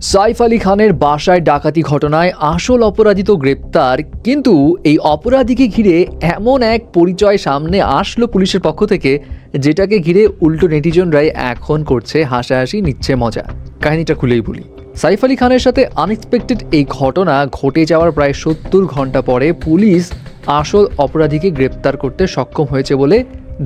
সাইফ আলী খানের বাসায় ডাকাতি ঘটনায় আসল অপরাধী তো গ্রেপ্তার, কিন্তু এই অপরাধীকে ঘিরে এমন এক পরিচয় সামনে আসলো পুলিশের পক্ষ থেকে, যেটাকে ঘিরে উল্টো নেটিজনরাই এখন করছে হাসাহাসি, নিচ্ছে মজা। কাহিনীটা খুলেই বলি। সাইফ আলী খানের সাথে আনএক্সপেক্টেড এই ঘটনা ঘটে যাওয়ার প্রায় ৭০ ঘন্টা পরে পুলিশ আসল অপরাধীকে গ্রেপ্তার করতে সক্ষম হয়েছে বলে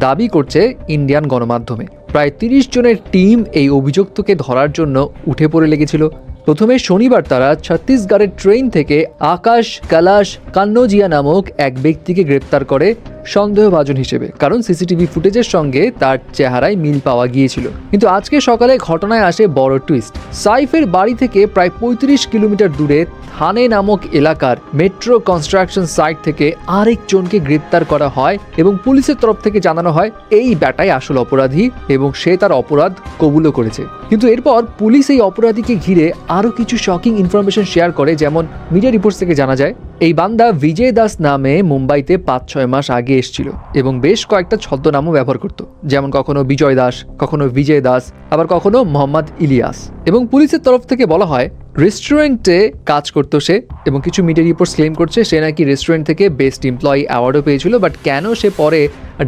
দাবি করছে ইন্ডিয়ান গণমাধ্যমে। প্রায় ৩০ জনের টিম এই অভিযুক্তকে ধরার জন্য উঠে পড়ে লেগেছিল। প্রথমে শনিবার তারা ছত্তিশগড়ের ট্রেন থেকে আকাশ কালাশ কান্নোজিয়া নামক এক ব্যক্তিকে গ্রেপ্তার করে সন্দেহভাজন হিসেবে, কারণ সিসিটিভি ফুটেজের সঙ্গে তার চেহারায় মিল পাওয়া গিয়েছিল। কিন্তু আজকে সকালে ঘটনায় আসে বড় টুইস্ট। সাইফের বাড়ি থেকে প্রায় ৩৫ কিলোমিটার দূরে থানে নামক এলাকার মেট্রো কনস্ট্রাকশন সাইট থেকে আরেকজনকে গ্রেপ্তার করা হয় এবং পুলিশের তরফ থেকে জানানো হয় এই ব্যাটাই আসল অপরাধী এবং সে তার অপরাধ কবুলও করেছে। কিন্তু এরপর পুলিশ এই অপরাধীকে ঘিরে আরও কিছু শকিং ইনফরমেশন শেয়ার করে। যেমন মিডিয়া রিপোর্টস থেকে জানা যায়, এই বান্দা বিজয় দাস নামে মুম্বাইতে ৫-৬ মাস আগে এসেছিল এবং বেশ কয়েকটা ছদ্মনামও ব্যবহার করত, যেমন কখনো বিজয় দাস, কখনো বিজয় দাস, আবার কখনো মোহাম্মদ ইলিয়াস। এবং পুলিশের তরফ থেকে বলা হয় রেস্টুরেন্টে কাজ করতো সে, এবং কিছু মিডিয়া রিপোর্টস ক্লেম করছে সে নাকি রেস্টুরেন্ট থেকে বেস্ট এমপ্লয়ি অ্যাওয়ার্ডও পেয়েছিল। বাট কেন সে পরে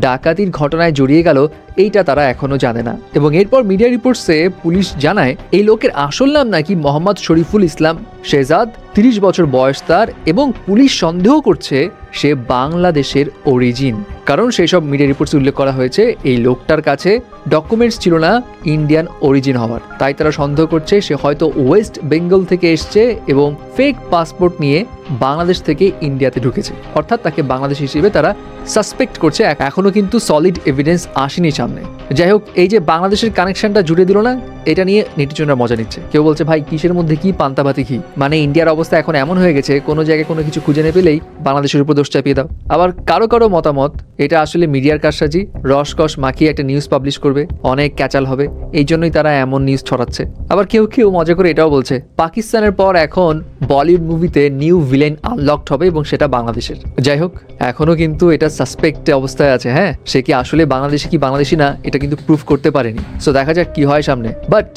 ডাকাতির ঘটনায় জড়িয়ে গেল এইটা তারা এখনো জানে না। এবং এরপর মিডিয়া রিপোর্টসে পুলিশ জানায় এই লোকের আসল নাম নাকি মোহাম্মদ শরীফুল ইসলাম শেহজাদ, ৩০ বছর বয়স তার, এবং পুলিশ সন্দেহ করছে সে বাংলাদেশের অরিজিন। কারণ সেসব মিডিয়া রিপোর্টস উল্লেখ করা হয়েছে এই লোকটার কাছে ডকুমেন্টস ছিল না ইন্ডিয়ান অরিজিন হওয়ার, তাই তারা সন্দেহ করছে সে হয়তো ওয়েস্ট বেঙ্গল থেকে এসছে এবং ফেক পাসপোর্ট নিয়ে বাংলাদেশ থেকে ইন্ডিয়াতে ঢুকেছে, অর্থাৎ তাকে বাংলাদেশ হিসেবে তারা সাসপেক্ট করছে। এখনো কিন্তু সলিড এভিডেন্স আসেনি সামনে। যাই হোক, এই যে বাংলাদেশের কানেকশনটা জুড়ে দিল না, এটা নিয়ে নেটিজনরা মজা নিচ্ছে। কেউ বলছে ভাই কিসের মধ্যে কি পান্তাভাতি কি, মানে ইন্ডিয়ার অবস্থা এখন এমন হয়ে গেছে কোনো জায়গায় কোনো কিছু খুঁজে না পেলেই বাংলাদেশের উপর দোষ চাপিয়ে দাও। আবার কারো কারো মতামত এটা আসলে মিডিয়ার কারসাজি, রসকস মাখিয়ে একটা নিউজ পাবলিশ করবে, অনেক ক্যাচাল হবে, এই জন্যই তারা এমন নিউজ ছড়াচ্ছে। আবার কেউ কেউ মজা করে এটাও বলছে পাকিস্তানের পর এখন বলিউড মুভিতে নিউ ভিলেন আনলকড হবে এবং সেটা বাংলাদেশের। যাই হোক, এখনো কিন্তু এটা সাসপেক্ট অবস্থায় আছে। হ্যাঁ, সে কি আসলে বাংলাদেশি কি বাংলাদেশি না এটা কিন্তু প্রুফ করতে পারেনি। সো দেখা যাক কি হয় সামনে। বাট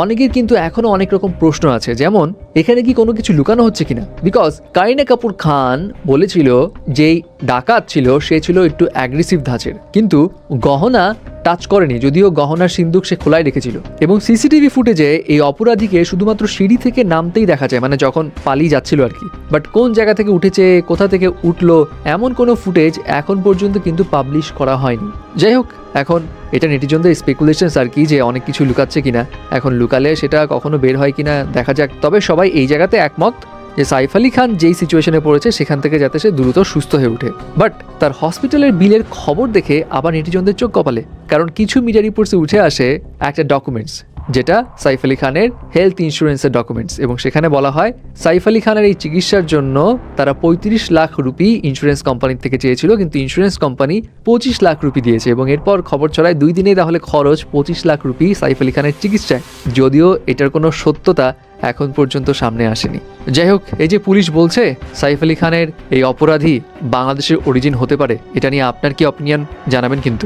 অনেকের কিন্তু এখনো অনেক রকম প্রশ্ন আছে, যেমন এখানে কি কোনো কিছু লুকানো হচ্ছে কিনা। বিকজ কারিনা কাপুর খান বলেছিল যেই ডাকাত ছিল সে ছিল একটু অ্যাগ্রেসিভ ধাঁচের, কিন্তু গহনা টাচ করেনি, যদিও গহনার সিন্দুক সে খোলাই রেখেছিল। এবং সিসিটিভি ফুটেজে এই অপরাধীকে শুধুমাত্র সিঁড়ি থেকে নামতেই দেখা যায়, মানে যখন পালিয়ে যাচ্ছিল আর কি। বাট কোন জায়গা থেকে উঠেছে, কোথা থেকে উঠলো, এমন কোনো ফুটেজ এখন পর্যন্ত কিন্তু পাবলিশ করা হয়নি। যাই হোক, এখন এটা নেটিজনদের স্পেকুলেশনস আর কি, যে অনেক কিছু লুকাচ্ছে কিনা। এখন লুকালে সেটা কখনো বের হয় কিনা দেখা যাক। তবে সবাই এই জায়গাতে একমত যে সাইফ আলী খান যেই সিচুয়েশনে পড়েছে সেখান থেকে যাতে সে দ্রুত সুস্থ হয়ে ওঠে। বাট তার হসপিটালের বিলের খবর দেখে আবার নেটিজনদের চোখ কপালে, কারণ কিছু মিডিয়া রিপোর্টসে উঠে আসে একটা ডকুমেন্টস যেটা সাইফ আলী খানের হেলথ ইন্স্যুরেন্সের ডকুমেন্টস, এবং সেখানে বলা হয় সাইফ আলী খানের এই চিকিৎসার জন্য তারা ৩৫ লাখ রুপি ইন্স্যুরেন্স কোম্পানির থেকে চেয়েছিল, কিন্তু ইন্স্যুরেন্স কোম্পানি ২৫ লাখ রুপি দিয়েছে। এবং এরপর খবর ছড়ায় ২ দিনে তাহলে খরচ ২৫ লাখ রুপি সাইফ আলী খানের চিকিৎসায়, যদিও এটার কোনো সত্যতা এখন পর্যন্ত সামনে আসেনি। যাই হোক, এই যে পুলিশ বলছে সাইফ আলী খানের এই অপরাধী বাংলাদেশের অরিজিন হতে পারে, এটা নিয়ে আপনার কি অপিনিয়ন জানাবেন কিন্তু।